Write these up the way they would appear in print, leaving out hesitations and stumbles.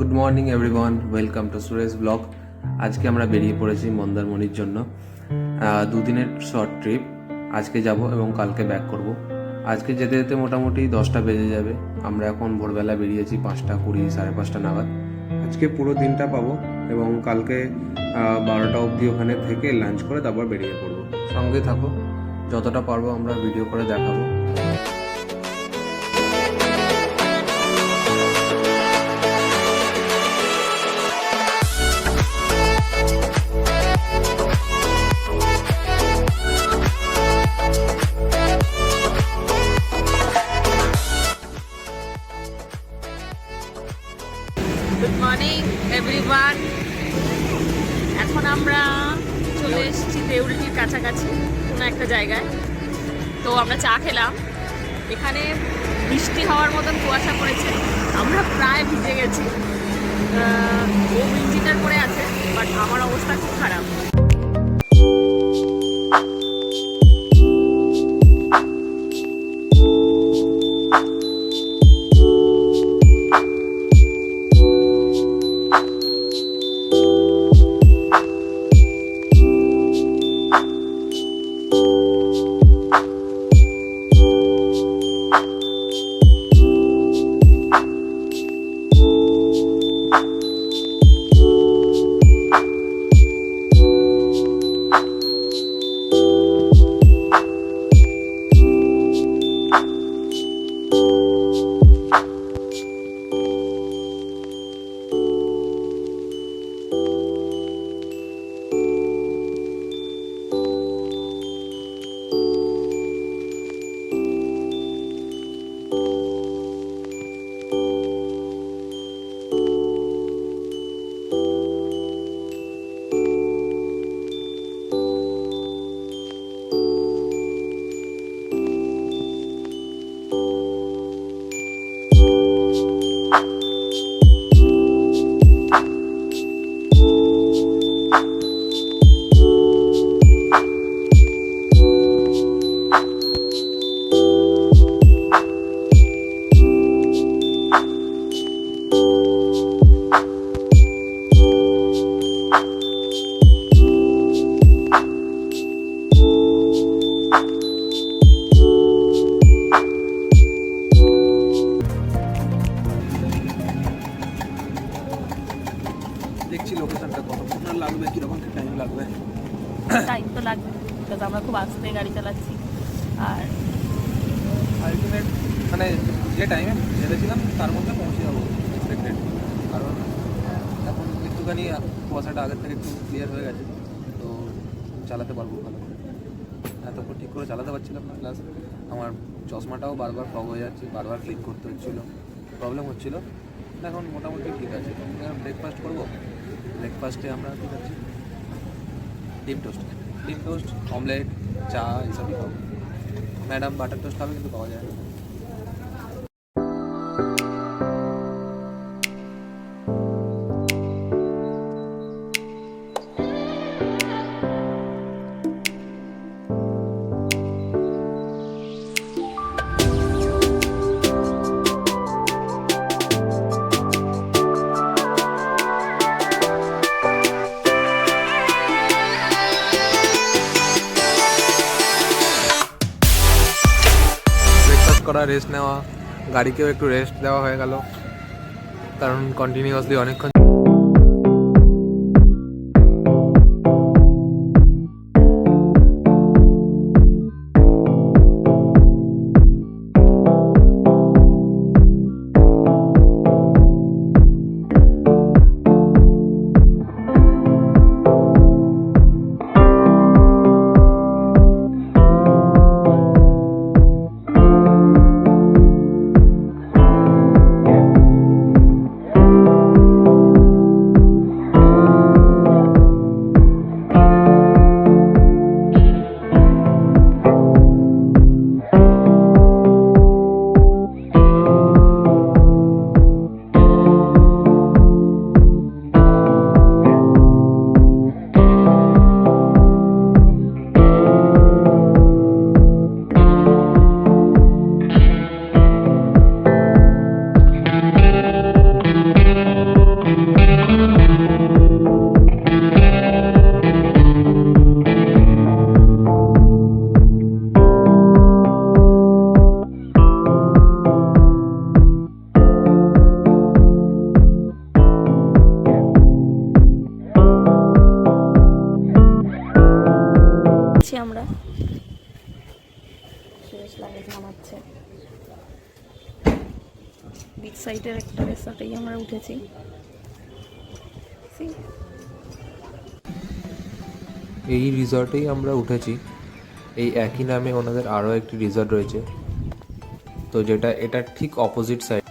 Good morning everyone, welcome to Suresh blog. আজকে আমরা বেরিয়ে পড়েছি মন্দারমণির জন্য। দুদিনের শর্ট ট্রিপ। আজকে যাব এবং কালকে ব্যাক করব। আজকে যেতে যেতে মোটামুটি 10টা বেজে যাবে। আমরা এখন ভোরবেলা বেরিয়েছি 5টা 20 5:30 নাগাদ। আজকে পুরো দিনটা পাবো এবং কালকে 12টা অবধি ওখানে থেকে লাঞ্চ করে তারপর বেরিয়ে পড়বো। সঙ্গে থাকো, যতটা পারবো আমরা ভিডিও করে দেখাবো। Good morning everyone. এখন আমরা চলে এসেছি দেউলটির কাছাকাছি কোনো একটা জায়গায়। তো আমরা চা খেলাম। এখানে বৃষ্টি হওয়ার মতন কুয়াশা পড়েছে, আমরা প্রায় ভিজে গেছি। ও ইঞ্জিনার করে আছে, বাট আমার অবস্থা খুব খারাপ। দেখছি লোকেশনটা কতক্ষণ লাগবে, কীরকম টাইম লাগবে। টাইম তো লাগবে, বিকজ আমরা খুব আস্তে গাড়ি চালাচ্ছি। আর আলটিমেট মানে যে টাইমে ভেবেছিলাম তার মধ্যে পৌঁছে যাবো এক্সপেক্টেড। কারণ এখন একটুখানি কুয়াশাটা আগের থেকে একটু ক্লিয়ার হয়ে গেছে, তো চালাতে পারবো ভালো করে। এতক্ষণ ঠিক করে চালাতে পারছিলাম না, প্লাস আমার চশমাটাও বারবার ফগ হয়ে যাচ্ছে, বারবার ক্লিক করতে হচ্ছিলো, প্রবলেম হচ্ছিলো। এখন মোটামুটি ঠিক আছে। এখন ব্রেকফাস্ট করবো। ব্রেকফাস্টে আমরা ঠিক আছে ডিম টোস্ট, অমলেট, চা এইসবই খাবো। ম্যাডাম বাটার টোস্ট খাবে, কিন্তু পাওয়া যায় না। করা, রেস্ট নেওয়া, গাড়িকেও একটু রেস্ট দেওয়া হয়ে গেল, কারণ কন্টিনিউয়াসলি অনেকক্ষণ লাগেজ নামাচ্ছে। বিচ সাইডের একটা রিসর্টেই আমরা উঠেছি। See? এই রিসর্টেই আমরা উঠেছি। এই একই নামে ওনাদের আরও একটি রিসর্ট রয়েছে, তো যেটা এটার ঠিক অপোজিট সাইড।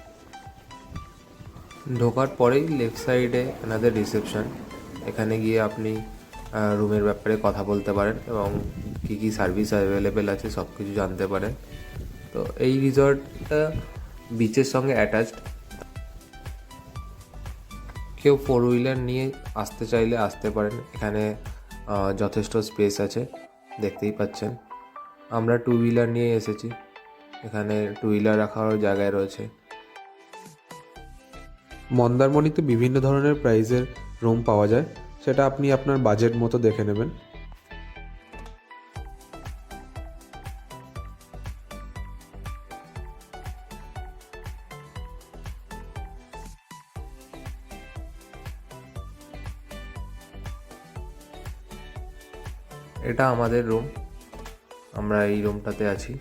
ঢোকার পরেই লেফট সাইডে ওনাদের রিসেপশন। এখানে গিয়ে আপনি রুমের ব্যাপারে কথা বলতে পারেন এবং কী কী সার্ভিস অ্যাভেলেবেল আছে সব কিছু জানতে পারেন। তো এই রিসর্টটা বিচের সঙ্গে অ্যাটাচড। কেউ 4 হুইলার নিয়ে আসতে চাইলে আসতে পারেন, এখানে যথেষ্ট স্পেস আছে, দেখতেই পাচ্ছেন। আমরা 2 হুইলার নিয়ে এসেছি, এখানে 2 হুইলার রাখারও জায়গায় রয়েছে। মন্দারমণিতে বিভিন্ন ধরনের প্রাইসের রুম পাওয়া যায়, সেটা আপনি আপনার বাজেট মতো দেখে নেবেন। এটা আমাদের রুম, আমরা এই রুমটাতে আছি।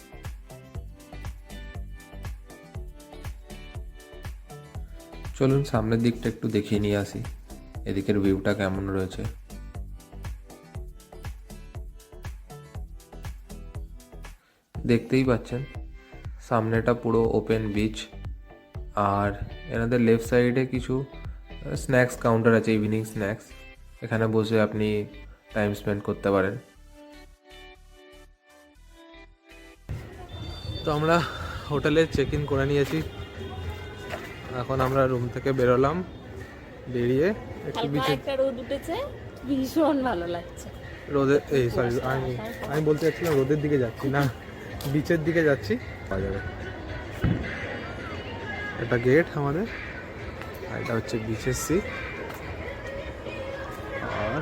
চলুন সামনের দিকটা একটু দেখিয়ে নিয়ে আসি, এদিকের ভিউটা কেমন রয়েছে। দেখতেই পাচ্ছেন সামনেটা পুরো ওপেন বিচ, আর এনাদের লেফট সাইডে কিছু স্ন্যাক্স কাউন্টার আছে, ইভিনিং স্ন্যাক্স। এখানে বসে আপনি টাইম স্পেন্ড করতে পারেন। তো আমরা হোটেলে চেক ইন করে নিয়েছি, এখন আমরা রুম থেকে বেরোলাম, বেরিয়ে একটু হালকা বিচে একটা রোদ উঠেছে, ভীষণ ভালো লাগছে। রোদের সরি আমি বলতে চাচ্ছিলাম রোদের দিকে যাচ্ছি না, বিচের দিকে যাচ্ছি। পাওয়া যাবে এটা গেট আমাদের, আর এটা হচ্ছে বিচের সি। আর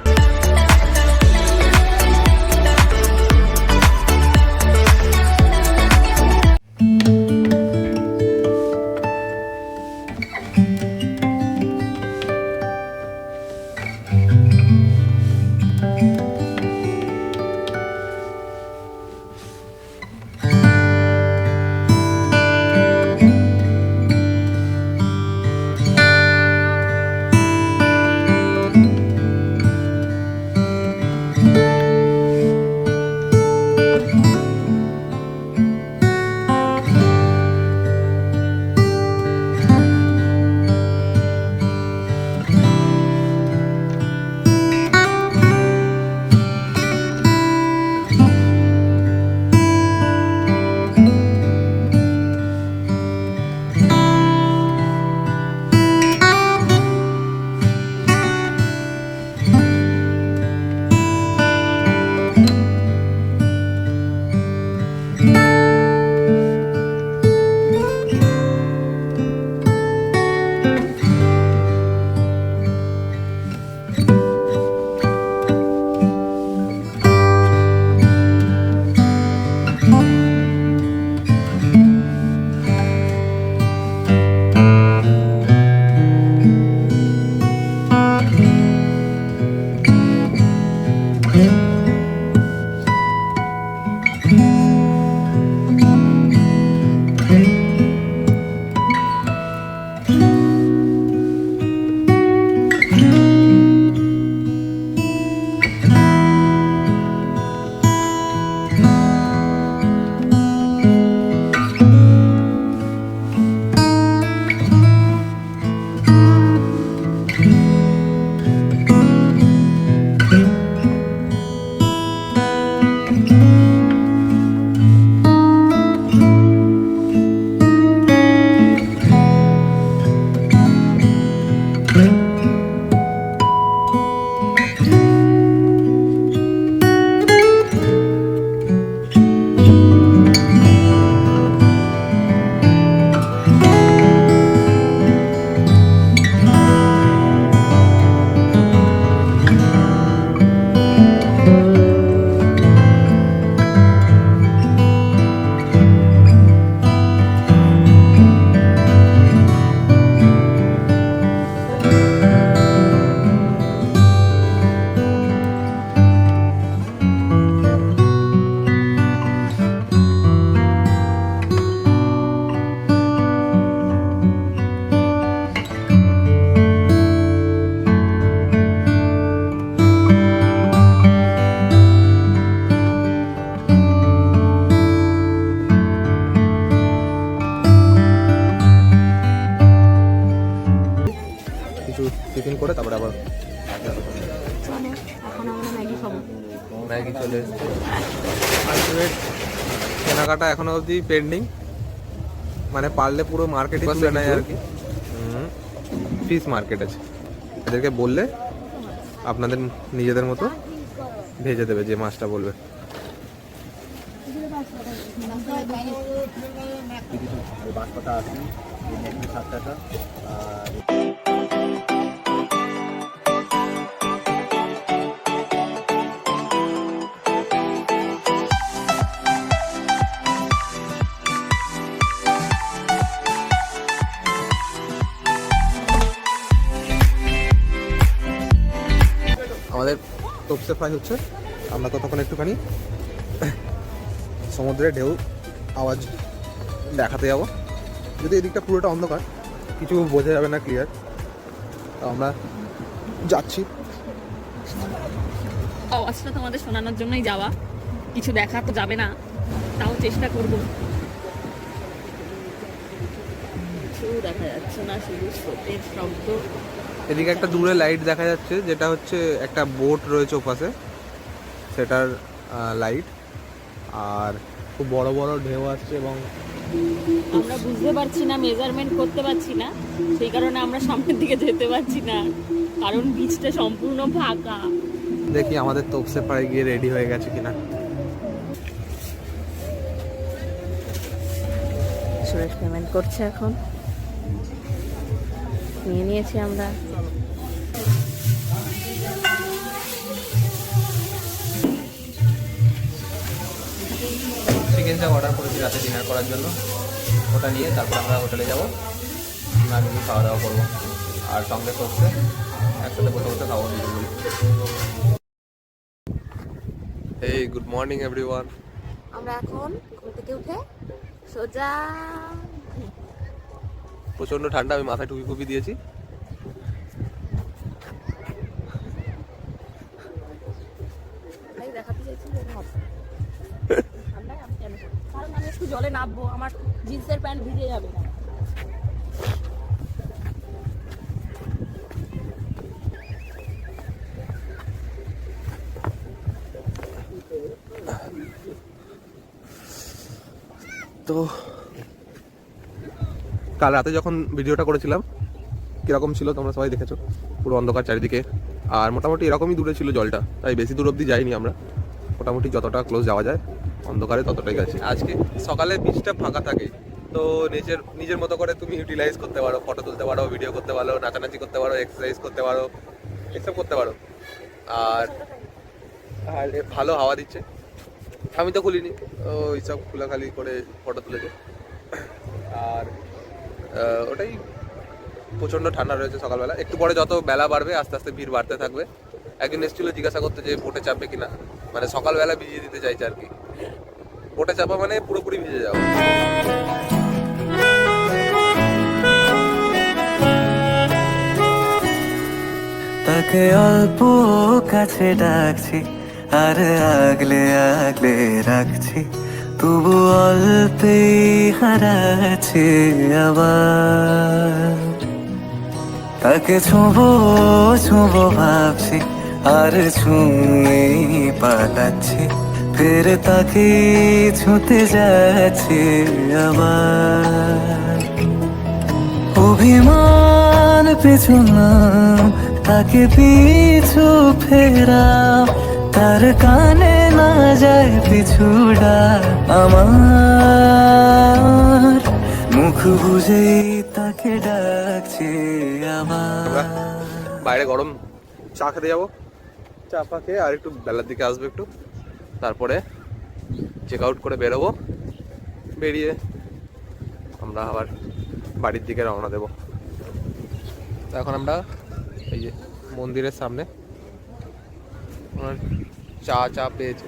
ম্যাগি চলে এসছে। আলটিমেট কেনাকাটা এখনো অবধি পেন্ডিং, মানে পারলে পুরো মার্কেটই তুলে নেয় আর কি। ফিশ মার্কেট আছে, এদেরকে বললে আপনাদের নিজেদের মতো ভেজে দেবে যে মাছটা বলবে। আমাদের তোপসে ফ্রাই হচ্ছে, আমরা ততক্ষণ একটুখানি সমুদ্রের ঢেউ আওয়াজ দেখাতে যাবো। যদি এদিকটা পুরোটা অন্ধকার, কিছু বোঝা যাবে না ক্লিয়ার, তো আমরা যাচ্ছি। আওয়াজটা তোমাদের শোনানোর জন্যই যাওয়া, কিছু দেখা তো যাবে না, তাও চেষ্টা করব। কিছু দেখা যাচ্ছে না, শুধু স্রোতের শব্দ। এদিকে একটা দূরে লাইট দেখা যাচ্ছে, যেটা হচ্ছে একটা বোট রয়েছে ওপাশে, সেটার লাইট। আর খুব বড় বড় ঢেউ আসছে এবং আমরা বুঝতে পারছি না, মেজারমেন্ট করতে পারছি না, সেই কারণে আমরা সামনের দিকে যেতে পারছি না, কারণ বিচটা সম্পূর্ণ ফাঁকা। দেখি আমাদের তোপসে ফ্রাই গিয়ে রেডি হয়ে গেছে কিনা। সুরেশ পেমেন্ট করছে, এখন নিয়ে নিয়েছি আমরা। চিকেন চাপ অর্ডার করেছি রাতে ডিনার করার জন্য, ওটা নিয়ে তারপর আমরা হোটেলে যাবো, নামিয়ে খাওয়া দাওয়া করবো। আর সঙ্গে করছে একসাথে বসে বসে খাবো। এই গুড মর্নিং এভরিওয়ান। আমরা এখন ঘুম থেকে উঠে সোজা প্রচণ্ড ঠান্ডা, আমি মাথায় টুপি ফুপি দিয়েছি। দেখাতে চাইছি ঠান্ডায় আমি কেন, কারণ আমি একটু জলে নামবো, আমার জিন্সের প্যান্ট ভিজে যাবে না। তো কাল রাতে যখন ভিডিওটা করেছিলাম কীরকম ছিল তোমরা সবাই দেখেছো, পুরো অন্ধকার চারিদিকে, আর মোটামুটি এরকমই দূরে ছিল জলটা, তাই বেশি দূর অবধি যাইনি আমরা, মোটামুটি যতটা ক্লোজ যাওয়া যায় অন্ধকারে ততটাই গেছে। আজকে সকালে বিচটা ফাঁকা থাকে, তো নিজের মতো করে তুমি ইউটিলাইজ করতে পারো, ফটো তুলতে পারো, ভিডিও করতে পারো, নাচানাচি করতে পারো, এক্সারসাইজ করতে পারো, এসব করতে পারো। আর ভালো হাওয়া দিচ্ছে, আমি তো খুলিনি, ওই সব খোলাখালি করে ফটো তুলেছে। আর ওটাই, প্রচণ্ড ঠান্ডা রয়েছে সকালবেলা, একটু পরে যত বেলা বাড়বে আস্তে আস্তে ভিড় বাড়তে থাকবে। একদিন এসেছিল জিজ্ঞাসা করতে যে বোটে চাপবে কিনা, মানে সকালবেলা ভিজিয়ে দিতে চাইছে আর কি। বোটে চাপা মানে পুরোপুরি ভিজে যাওয়া। তাকে অল্প কাছে ডাকছি, আর আগলে আগলে রাখছি, তবু অল্পেই হারাচ্ছে আবার। তাকে ছোঁবো ছোঁবো ভাবছি, আর ছুঁয়ে পালাচ্ছি, ফের তাকে ছুঁতে যাচ্ছে আবার। অভিমান পিছু না, তাকে পিছু ফেরা, তার কানে না যায় পিছুড়া। আমার মুখ বুঝেই তাকে ডাকছে আমার। বাইরে গরম চা খেতে যাবো, চা ফা খেয়ে আর একটু বেলার দিকে আসবে একটু, তারপরে চেক আউট করে বেরোবো, বেরিয়ে আমরা আবার বাড়ির দিকে রওনা দেবো। তো এখন আমরা এই যে মন্দিরের সামনে, চা পেয়েছে,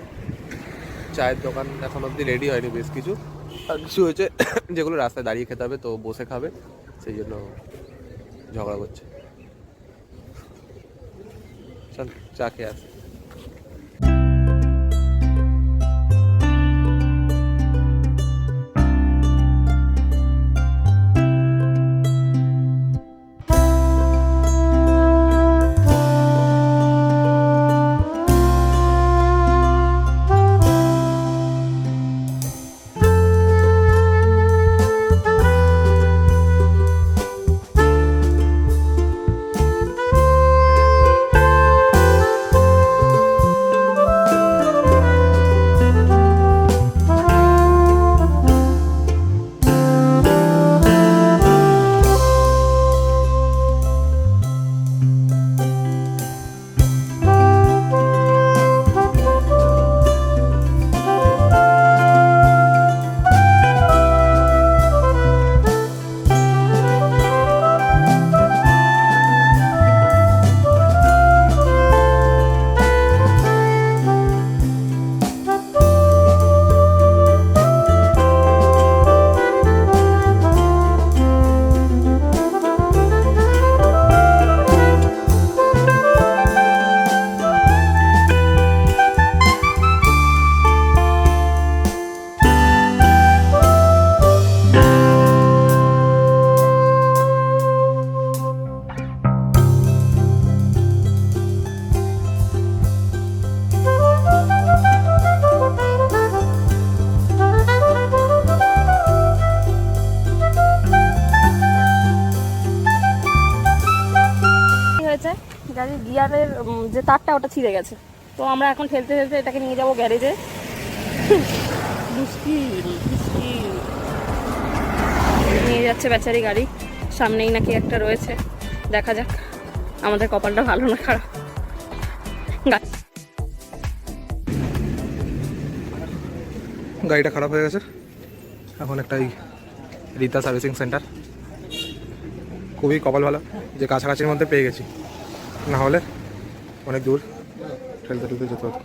চায়ের দোকান এখন অবধি রেডি হয়নি, বেশ কিছু আর কিছু হয়েছে যেগুলো রাস্তায় দাঁড়িয়ে খেতে হবে, তো বসে খাবে, সেই জন্য ঝগড়া করছে। চল চা খেয়ে আসি। চার্জারের যে তারটা ওটা ছিঁড়ে গেছে। তো আমরা এখন ঠেলতে ঠেলতে এটাকে নিয়ে যাবো গ্যারেজে। মুশকিল মুশকিল নিয়ে যাচ্ছে বেচারি গাড়ি, সামনেই নাকি একটা রয়েছে, দেখা যাক আমাদের কপালটা ভালো না খারাপ। গাড়িটা খারাপ হয়ে গেছে, এখন একটা এই রীতা সার্ভিসিং সেন্টার, খুবই কপাল ভালো যে কাছাকাছির মধ্যে পেয়ে গেছি, না হলে অনেক দূর ঠেলতে ঠেলতে যেতে হতো।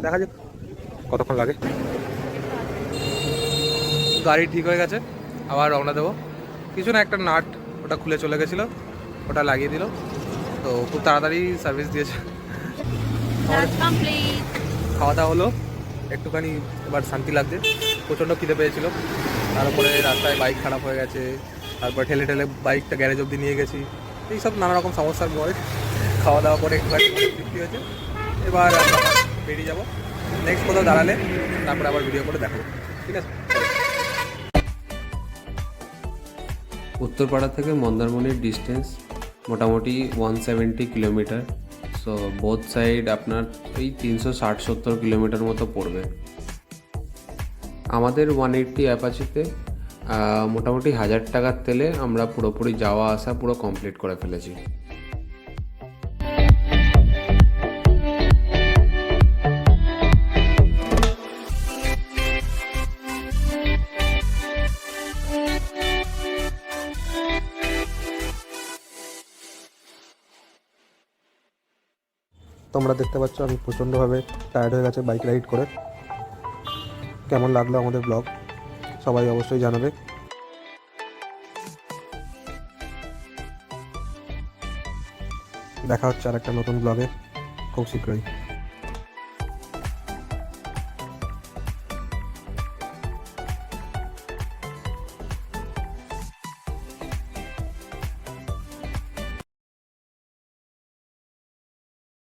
দেখা যাক কতক্ষণ লাগে। গাড়ি ঠিক হয়ে গেছে, আবার রওনা দেবো। কিছু না, একটা নাট ওটা খুলে চলে গেছিলো, ওটা লাগিয়ে দিল, তো খুব তাড়াতাড়ি সার্ভিস দিয়েছে। খাওয়া দাওয়া হলো, একটুখানি এবার শান্তি লাগছে। প্রচণ্ড খিদে পেয়েছিল, তার উপরে রাস্তায় বাইক খারাপ হয়ে গেছে, তারপর ঠেলে ঠেলে বাইকটা গ্যারেজ অবধি নিয়ে গেছি, এইসব নানা রকম সমস্যার পরে খাওয়া দাওয়া করে একটুখানি তৃপ্তি হয়েছে। এবার আমরা বেরিয়ে যাবো, নেক্সট কোথাও দাঁড়ালে তারপরে আবার ভিডিও করে দেখাবো, ঠিক আছে? উত্তরপাড়া থেকে মন্দারমণির ডিস্টেন্স মোটামুটি 170 কিলোমিটার। সো বোথ সাইড আপনার ওই 360-70 কিলোমিটার মতো পড়বে। আমাদের 180 অ্যাপাচিতে মোটামুটি 1000 টাকার তেলে আমরা পুরোপুরি যাওয়া আসা পুরো কমপ্লিট করে ফেলেছি। তোমরা দেখতে পাচ্ছ আমি প্রচণ্ডভাবে টায়ার্ড হয়ে গেছে বাইক রাইড করে। কেমন লাগলো আমাদের ব্লগ সবাই অবশ্যই জানাবে। দেখা হচ্ছে আর একটা নতুন ব্লগে খুব শীঘ্রই।